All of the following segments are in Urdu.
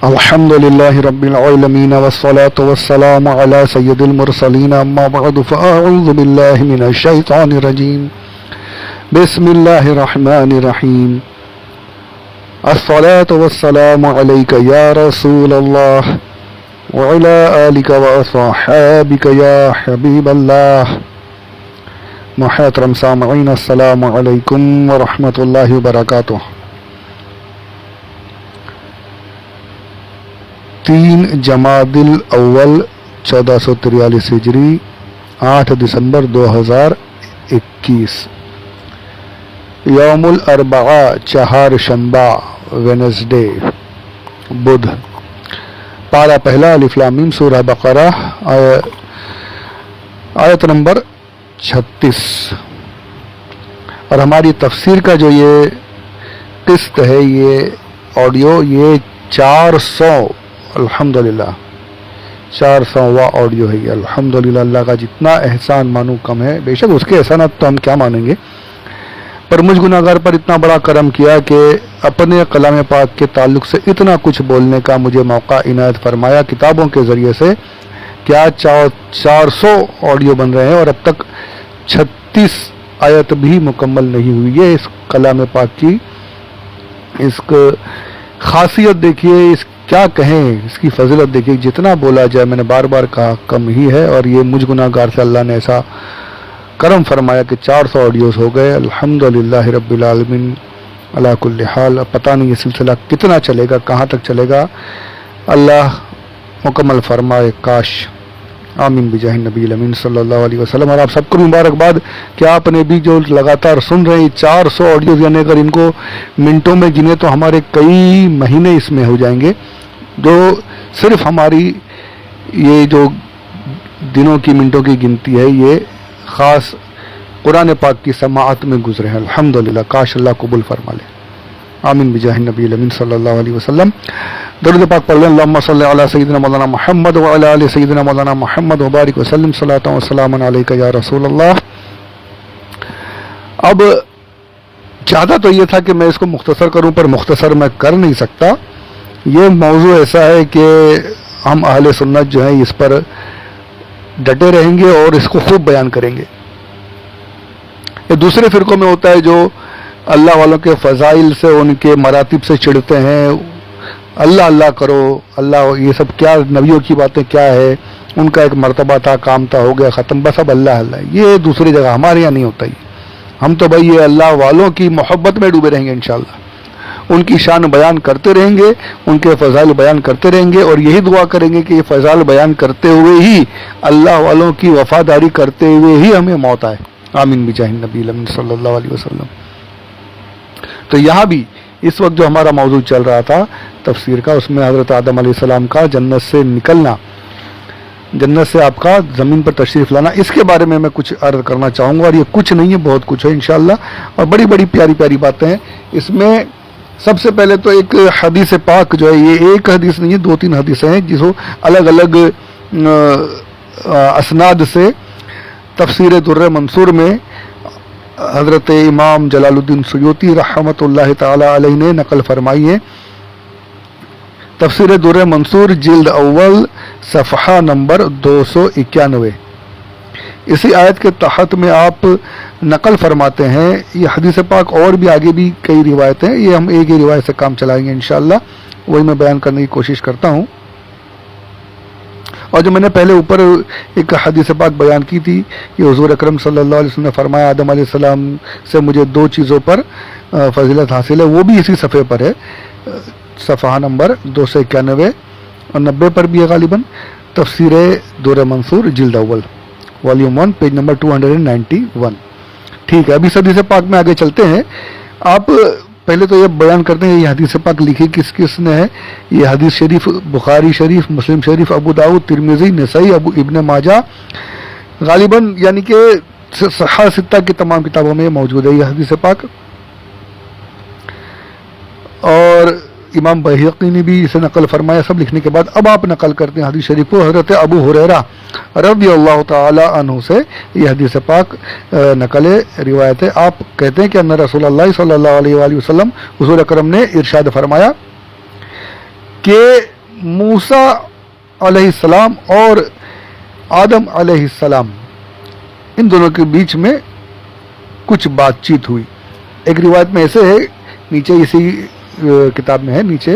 الحمدللہ رب العالمین والصلاة والسلام علی سید المرسلین اما بعد فاعوذ باللہ من الشیطان الرجیم بسم اللہ الرحمن الرحیم الصلاة والسلام علیک یا رسول اللہ وعلی آلک واصحابک یا حبیب اللہ. محترم سامعین السلام علیکم ورحمۃ اللہ وبرکاتہ. 3 جمادی الاول 1443 ہجری 8 دسمبر 2021 یوم الاربعاء چہار شنبہ وینسڈے بدھ. پارہ پہلا الف لام میم سورہ بقرہ آیت نمبر 36. اور ہماری تفسیر کا جو یہ قسط ہے، یہ آڈیو، یہ 400 الحمدللہ 400واں آڈیو ہے. یہ الحمدللہ اللہ کا جتنا احسان مانو کم ہے. بے شک اس کے احسانات تو ہم کیا مانیں گے، پر مجھ گناہ گار پر اتنا بڑا کرم کیا کہ اپنے کلام پاک کے تعلق سے اتنا کچھ بولنے کا مجھے موقع عنایت فرمایا کتابوں کے ذریعے سے. کیا 400 آڈیو بن رہے ہیں اور اب تک 36 آیت بھی مکمل نہیں ہوئی ہے. اس کلام پاک کی اس خاصیت دیکھیے، اس کیا کہیں، اس کی فضیلت دیکھیے. جتنا بولا جائے، میں نے بار بار کہا، کم ہی ہے. اور یہ مجھ گناہ گار سے اللہ نے ایسا کرم فرمایا کہ 400 آڈیوز ہو گئے. الحمدللہ رب العالمین علی کل حال. پتہ نہیں یہ سلسلہ کتنا چلے گا، کہاں تک چلے گا، اللہ مکمل فرمائے. کاش. آمین بجاہ نبی الامین صلی اللہ علیہ وسلم. اور آپ سب کو مبارکباد کہ آپ نے بھی جو لگاتار سن رہے ہیں 400 آڈیوز، یعنی اگر ان کو منٹوں میں گنے تو ہمارے کئی مہینے اس میں ہو جائیں گے. جو صرف ہماری یہ جو دنوں کی منٹوں کی گنتی ہے، یہ خاص قرآن پاک کی سماعت میں گزرے ہیں. الحمدللہ. کاش اللہ قبول فرما لے. آمین بجاہ نبی الامین صلی اللہ علیہ وسلم. درود پاک پڑھ لیں. اللہم صلی علی سیدنا مولانا محمد وعلی آل سیدنا مولانا محمد وبارک وسلم. صلاۃ و سلام علیک یا رسول اللہ. اب چاہتا تو یہ تھا کہ میں اس کو مختصر کروں، پر مختصر میں کر نہیں سکتا. یہ موضوع ایسا ہے کہ ہم اہل سنت جو ہیں اس پر ڈٹے رہیں گے اور اس کو خوب بیان کریں گے. یہ دوسرے فرقوں میں ہوتا ہے جو اللہ والوں کے فضائل سے، ان کے مراتب سے چڑھتے ہیں. اللہ اللہ کرو، اللہ یہ سب کیا نبیوں کی باتیں کیا ہے، ان کا ایک مرتبہ تھا، کام تھا، ہو گیا ختم، بس اب اللہ اللہ. یہ دوسری جگہ، ہمارے یہاں نہیں ہوتا. ہم تو بھائی یہ اللہ والوں کی محبت میں ڈوبے رہیں گے انشاءاللہ. ان کی شان بیان کرتے رہیں گے، ان کے فضائل بیان کرتے رہیں گے، اور یہی دعا کریں گے کہ یہ فضائل بیان کرتے ہوئے ہی، اللہ والوں کی وفاداری کرتے ہوئے ہی ہمیں موت آئے. آمین بجاہ نبی الامین صلی اللہ علیہ وسلم. تو یہاں بھی اس وقت جو ہمارا موضوع چل رہا تھا تفسیر کا، اس میں حضرت آدم علیہ السلام کا جنت سے نکلنا، جنت سے آپ کا زمین پر تشریف لانا، اس کے بارے میں کچھ عرض کرنا چاہوں گا. اور یہ کچھ نہیں ہے، بہت کچھ ہے انشاءاللہ، اور بڑی بڑی پیاری پیاری باتیں ہیں اس میں. سب سے پہلے تو ایک حدیث پاک جو ہے، یہ ایک حدیث نہیں ہے، 2-3 حدیثیں ہیں جس کو الگ الگ اسناد سے تفسیر در منصور میں حضرت امام جلال الدین سیوطی رحمۃ اللہ تعالی علیہ نے نقل فرمائی ہے. تفسیر در منصور جلد اول صفحہ نمبر 291. اسی آیت کے تحت میں آپ نقل فرماتے ہیں. یہ حدیث پاک اور بھی آگے بھی کئی روایتیں، یہ ہم ایک ہی روایت سے کام چلائیں گے انشاءاللہ، وہی میں بیان کرنے کی کوشش کرتا ہوں. اور جو میں نے پہلے اوپر ایک حدیث پاک بیان کی تھی کہ حضور اکرم صلی اللہ علیہ وسلم نے فرمایا آدم علیہ السلام سے مجھے 2 چیزوں پر فضیلت حاصل ہے، وہ بھی اسی صفحے پر ہے، صفحہ نمبر 291 اور 90 پر بھی ہے غالباً. تفسیر در منصور جلد اول والیوم 1 پیج نمبر 291. ٹھیک ہے، ابھی اس حدیث پاک میں آگے چلتے ہیں. آپ پہلے تو یہ بیان کرتے ہیں یہ حدیث پاک لکھی کس کس نے ہے. یہ حدیث شریف بخاری شریف، مسلم شریف، ابو داؤد، ترمذی، نسائی، ابن ماجہ، غالباً یعنی کہ صحاح ستہ کی تمام کتابوں میں موجود ہے یہ حدیث پاک. اور امام بہقی نے بھی اسے نقل فرمایا. سب لکھنے کے بعد اب آپ نقل کرتے ہیں حدیث شریف کو حضرت ابو ہریرہ رضی اللہ تعالی عنہ سے. یہ حدیث پاک نقل روایت ہے. آپ کہتے ہیں کہ ان رسول اللہ صلی اللہ علیہ وآلہ وسلم، حضور اکرم نے ارشاد فرمایا کہ موسیٰ علیہ السلام اور آدم علیہ السلام ان دونوں کے بیچ میں کچھ بات چیت ہوئی. ایک روایت میں ایسے ہے، نیچے اسی کتاب میں ہے، نیچے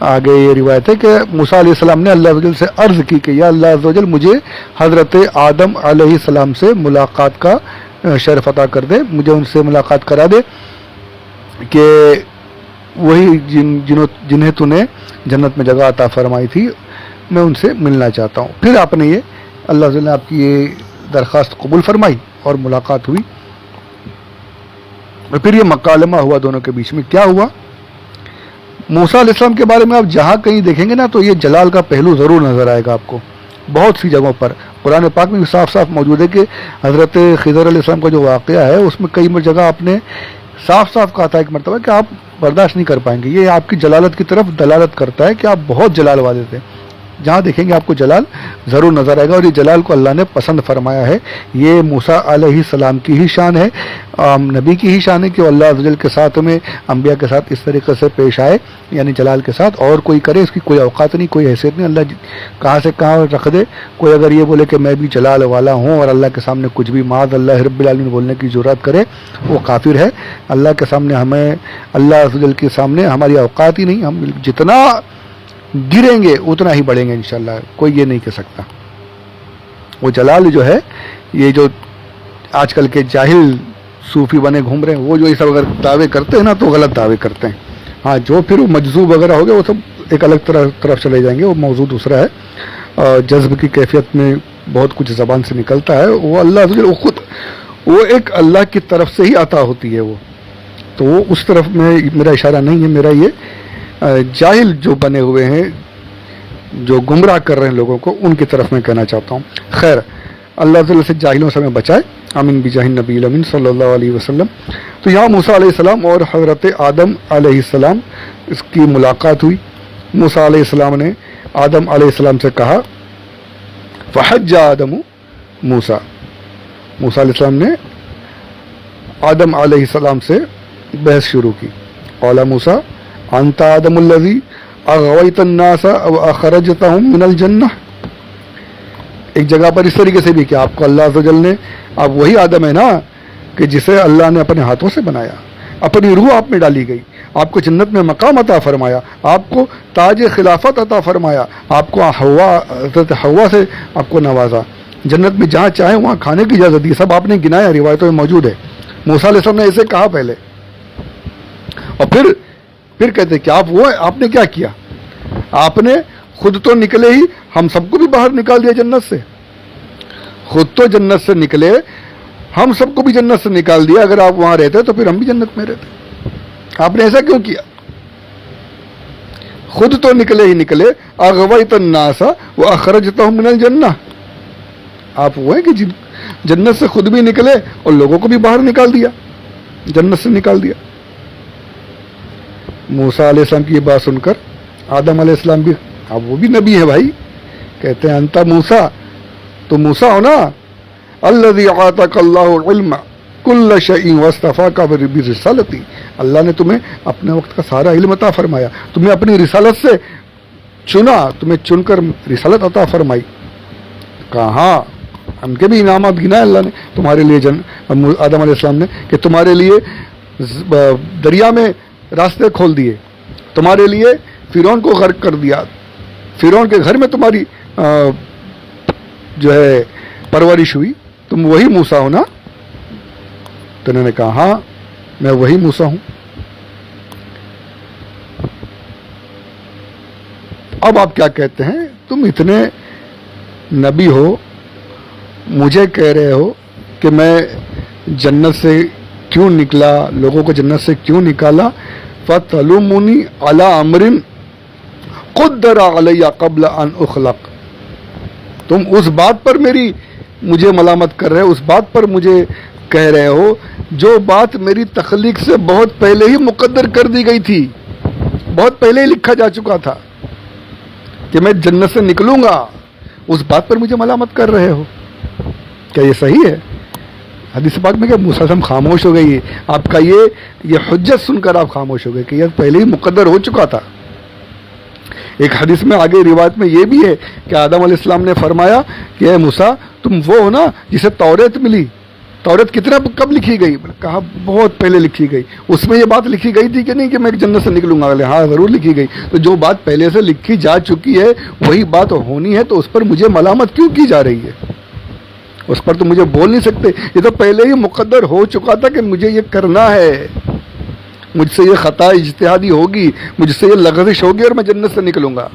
آگے یہ روایت ہے کہ موسیٰ علیہ السلام نے اللہ عز و جل سے عرض کی کہ یا اللہ عز و جل مجھے حضرت آدم علیہ السلام سے ملاقات کا شرف عطا کر دے، مجھے ان سے ملاقات کرا دے کہ وہی جنہیں تو نے جنت میں جگہ عطا فرمائی تھی، میں ان سے ملنا چاہتا ہوں. پھر آپ نے یہ اللہ عز و جل نے آپ کی یہ درخواست قبول فرمائی اور ملاقات ہوئی. اور پھر یہ مکالمہ ہوا دونوں کے بیچ میں. کیا ہوا؟ موسیٰ علیہ السلام کے بارے میں آپ جہاں کہیں دیکھیں گے نا تو یہ جلال کا پہلو ضرور نظر آئے گا آپ کو. بہت سی جگہوں پر قرآن پاک میں بھی صاف صاف موجود ہے کہ حضرت خضر علیہ السلام کا جو واقعہ ہے اس میں کئی جگہ آپ نے صاف صاف کہا تھا ایک مرتبہ کہ آپ برداشت نہیں کر پائیں گے. یہ آپ کی جلالت کی طرف دلالت کرتا ہے کہ آپ بہت جلال والے تھے. جہاں دیکھیں گے آپ کو جلال ضرور نظر آئے گا، اور یہ جلال کو اللہ نے پسند فرمایا ہے. یہ موسیٰ علیہ السلام کی ہی شان ہے، نبی کی ہی شان ہے کہ وہ اللہ عز و جل کے ساتھ میں انبیاء کے ساتھ اس طریقے سے پیش آئے، یعنی جلال کے ساتھ. اور کوئی کرے اس کی کوئی اوقات نہیں، کوئی حیثیت نہیں. اللہ کہاں سے کہاں رکھ دے. کوئی اگر یہ بولے کہ میں بھی جلال والا ہوں اور اللہ کے سامنے کچھ بھی معاذ اللہ رب العالمین بولنے کی جرات کرے، وہ کافر ہے. اللہ کے سامنے ہمیں، اللہ عز و جل کے سامنے ہماری اوقات ہی نہیں. ہم جتنا گریں گے اتنا ہی بڑھیں گے انشاءاللہ. کوئی یہ نہیں کہہ سکتا. وہ جلال جو ہے، یہ جو آج کل کے جاہل صوفی بنے گھوم رہے ہیں، وہ جو یہ سب اگر دعوے کرتے ہیں نا تو غلط دعوے کرتے ہیں. ہاں جو پھر وہ مجذوب وغیرہ ہو گئے وہ سب ایک الگ طرف چلے جائیں گے. وہ موضوع دوسرا ہے. جذب کی کیفیت میں بہت کچھ زبان سے نکلتا ہے. وہ اللہ وہ خود وہ ایک اللہ کی طرف سے ہی عطا ہوتی ہے. وہ تو وہ اس طرف میں میرا اشارہ نہیں ہے. میرا یہ جاہل جو بنے ہوئے ہیں، جو گمراہ کر رہے ہیں لوگوں کو، ان کی طرف میں کہنا چاہتا ہوں. خیر، اللہ تعالی سے جاہلوں سے ہمیں بچائے. آمین بجاہ النبی الامین صلی اللہ علیہ وسلم. تو یہاں موسیٰ علیہ السلام اور حضرت آدم علیہ السلام اس کی ملاقات ہوئی. موسیٰ علیہ السلام نے آدم علیہ السلام سے کہا فحج آدم موسیٰ. موسیٰ علیہ السلام نے آدم علیہ السلام سے بحث شروع کی. قال موسیٰ انت آدم الذی اغویت الناس واخرجتهم من الجنہ. ایک جگہ پر اس طریقے سے بھی کہ آپ کو اللہ عز و جل نے، آپ وہی آدم ہے نا کہ جسے اللہ نے اپنے ہاتھوں سے بنایا، اپنی روح آپ میں ڈالی گئی، آپ کو جنت میں مقام عطا فرمایا، آپ کو تاج خلافت عطا فرمایا، آپ کو حضرت حوا سے آپ کو نوازا، جنت میں جہاں چاہیں وہاں کھانے کی اجازت دی. سب آپ نے گنایا، روایتوں میں موجود ہے. موسیٰ علیہ السلام نے ایسے کہا پہلے، اور پھر کہتے کہ آپ نے کیا کیا؟ آپ نے خود تو نکلے ہی، ہم سب کو بھی باہر نکال دیا جنت سے. خود تو جنت سے نکلے، ہم سب کو بھی جنت سے نکال دیا. اگر آپ وہاں رہتے تو پھر ہم بھی جنت میں رہتے. آپ نے ایسا کیوں کیا؟ خود تو نکلے ہی نکلے. اغویت الناس واخرجتهم من الجنہ. آپ وہ ہیں کہ جنت سے خود بھی نکلے اور لوگوں کو بھی باہر نکال دیا، جنت سے نکال دیا. موسیٰ علیہ السلام کی یہ بات سن کر آدم علیہ السلام بھی، اب وہ بھی نبی ہے بھائی، کہتے ہیں انت موسیٰ، تو موسیٰ ہو نا، الذی اعطاک اللہ علم کل شیء واصطفاک برسالتی. اللہ نے تمہیں اپنے وقت کا سارا علم عطا فرمایا، تمہیں اپنی رسالت سے چنا، تمہیں چن کر رسالت عطا فرمائی. کہاں ان کے بھی انعامات گنائے اللہ نے تمہارے لیے. آدم علیہ السلام نے کہ تمہارے لیے دریا میں راستے کھول دیے، تمہارے لیے فرعون کو غرق کر دیا، فرعون کے گھر میں تمہاری جو ہے پرورش ہوئی. تم وہی موسیٰ ہو نا؟ تو انہوں نے کہا ہاں میں وہی موسیٰ ہوں. اب آپ کیا کہتے ہیں؟ تم اتنے نبی ہو، مجھے کہہ رہے ہو کہ میں جنت سے کیوں نکلا، لوگوں کو جنت سے کیوں نکالا. فَتَلُومُنِي عَلَىٰ أَمْرٍ قُدِّرَ عَلَيَّ قَبْلَ أَنْ أُخْلَقَ. تم اس بات پر مجھے ملامت کر رہے ہو، اس بات پر مجھے کہہ رہے ہو جو بات میری تخلیق سے بہت پہلے ہی مقدر کر دی گئی تھی، بہت پہلے ہی لکھا جا چکا تھا کہ میں جنت سے نکلوں گا. اس بات پر مجھے ملامت کر رہے ہو. کیا یہ صحیح ہے؟ حدیث پاک میں کہ موسیٰ ہم خاموش ہو گئی. آپ کا یہ حجت سن کر آپ خاموش ہو گئے کہ یہ پہلے ہی مقدر ہو چکا تھا. ایک حدیث میں آگے روایت میں یہ بھی ہے کہ آدم علیہ السلام نے فرمایا کہ اے موسیٰ تم وہ ہو نا جسے توریت ملی. توریت کب لکھی گئی؟ کہا بہت پہلے لکھی گئی. اس میں یہ بات لکھی گئی تھی کہ نہیں کہ میں جنت سے نکلوں گا؟ ہاں ضرور لکھی گئی. تو جو بات پہلے سے لکھی جا چکی ہے وہی بات ہونی ہے، تو اس پر مجھے ملامت کیوں کی جا رہی ہے؟ اس پر تو مجھے بول نہیں سکتے. یہ تو پہلے ہی مقدر ہو چکا تھا کہ مجھے یہ کرنا ہے، مجھ سے یہ خطا اجتہادی ہوگی، مجھ سے یہ لغزش ہوگی اور میں جنت سے نکلوں گا.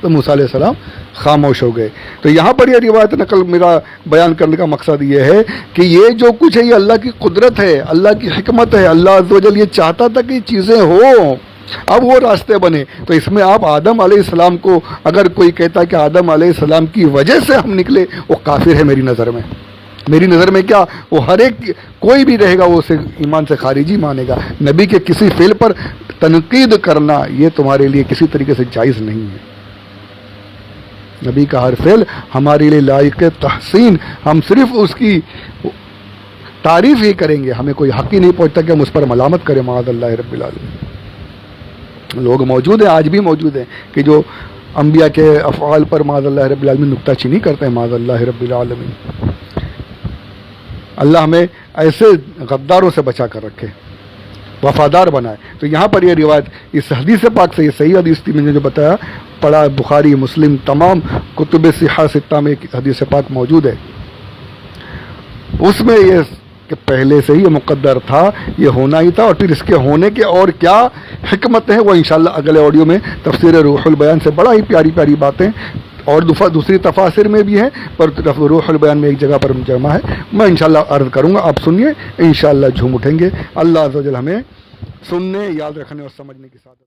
تو موسیٰ علیہ السلام خاموش ہو گئے. تو یہاں پر یہ روایت نقل میرا بیان کرنے کا مقصد یہ ہے کہ یہ جو کچھ ہے یہ اللہ کی قدرت ہے، اللہ کی حکمت ہے. اللہ عز و جل یہ چاہتا تھا کہ یہ چیزیں ہوں، اب وہ راستے بنے. تو اس میں آپ آدم علیہ السلام کو اگر کوئی کہتا ہے کہ آدم علیہ السلام کی وجہ سے ہم نکلے، وہ کافر ہے میری نظر میں. میری نظر میں کیا، وہ ہر ایک کوئی بھی رہے گا وہ اسے ایمان سے خارجی مانے گا. نبی کے کسی فعل پر تنقید کرنا یہ تمہارے لیے کسی طریقے سے جائز نہیں ہے. نبی کا ہر فعل ہمارے لیے لائق تحسین، ہم صرف اس کی تعریف ہی کریں گے. ہمیں کوئی حق ہی نہیں پہنچتا کہ ہم اس پر ملامت کریں. معاذ اللہ رب العالمین. لوگ موجود ہیں، آج بھی موجود ہیں کہ جو انبیاء کے افعال پر معاذ اللہ رب العالمین نکتہ چینی کرتے ہیں. معاذ اللہ رب العالمین. اللہ ہمیں ایسے غداروں سے بچا کر رکھے، وفادار بنائے. تو یہاں پر یہ روایت اس حدیث پاک سے، یہ صحیح حدیث تھی، میں نے جو بتایا پڑھا، بخاری مسلم تمام کتب صحیحہ ستہ میں حدیث پاک موجود ہے. اس میں یہ کہ پہلے سے ہی یہ مقدر تھا، یہ ہونا ہی تھا. اور پھر اس کے ہونے کے اور کیا حکمت ہے وہ انشاءاللہ اگلے آڈیو میں تفسیر روح البیان سے بڑا ہی پیاری پیاری باتیں اور دوسری تفاسیر میں بھی ہیں، پر روح البیان میں ایک جگہ پر جمع ہے. میں انشاءاللہ عرض کروں گا، آپ سنیے، انشاءاللہ جھوم اٹھیں گے. اللہ عز و جل ہمیں سننے، یاد رکھنے اور سمجھنے کی سعادت